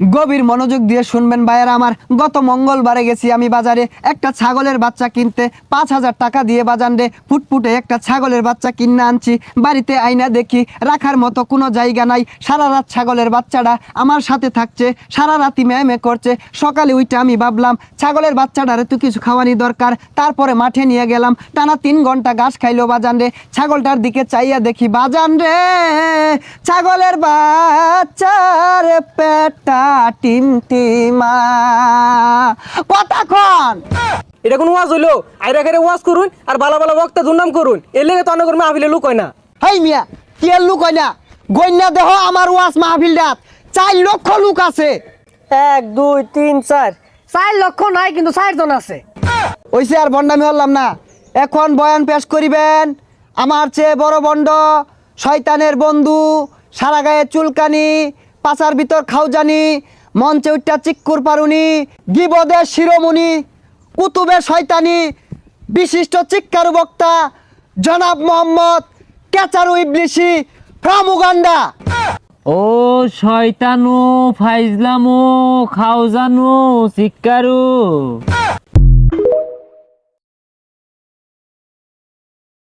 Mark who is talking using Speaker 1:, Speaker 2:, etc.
Speaker 1: গভীর মনোযোগ দিয়ে শুনবেন ভাইয়েরা আমার। গত মঙ্গলবারে গেছি আমি বাজারে একটা ছাগলের বাচ্চা কিনতে, 5,000 টাকা দিয়ে বাজান রে ফুটফুটে একটা ছাগলের বাচ্চা কিনে আনছি। বাড়িতে আইনা দেখি রাখার মতো কোনো জায়গা নাই। সারা রাত ছাগলের বাচ্চাটা আমার সাথে থাকছে, সারা রাতি ম্যামে করছে। সকালে উইটা আমি ভাবলাম ছাগলের বাচ্চাটারে তো কিছু খাওয়ানি দরকার। তারপরে মাঠে নিয়ে গেলাম, টানা 3 ঘন্টা ঘাস খাইলো বাজান রে। ছাগলটার দিকে চাইয়া দেখি বাজান রে ছাগলের বাচ্চার পেটটা টিমটিমা। কতক্ষণ
Speaker 2: এটা কোন ওয়াজ হইলো? আইরা খাইরা ওয়াজ করুন আর বালা বালা বক্তা দুর্নাম করুন, এর লেগে তো অনেক মাহফিলে লুক হয় না।
Speaker 1: হাই মিয়া কি আর লুক হয় না? গইনা দেহ আমার ওয়াজ মাহফিলটাত 4 লক্ষ লোক আছে।
Speaker 2: 1 2 3 4 4 লক্ষ নাই, কিন্তু 4 জন আছে।
Speaker 1: ওইসে আর বন্ডামি হলাম না। এখন বয়ান পেশ করিবেন আমার চেয়ে বড় বন্ড, শয়তানের বন্ধু, সারা গায়ে চুলকানি, পাছার ভিতর খাউজানি, মঞ্চে উঠটা চিক্কুর পারুনি, গিবদের শিরোমণি, কুতুবে শয়তানি, বিশিষ্ট চিক্কারু বক্তা জনাব মোহাম্মদ কেচারু ইবলিশি ফ্রম উগান্ডা।
Speaker 3: ও শয়তানু, ফাইজলামু, খাওজানু, চিক্কারু,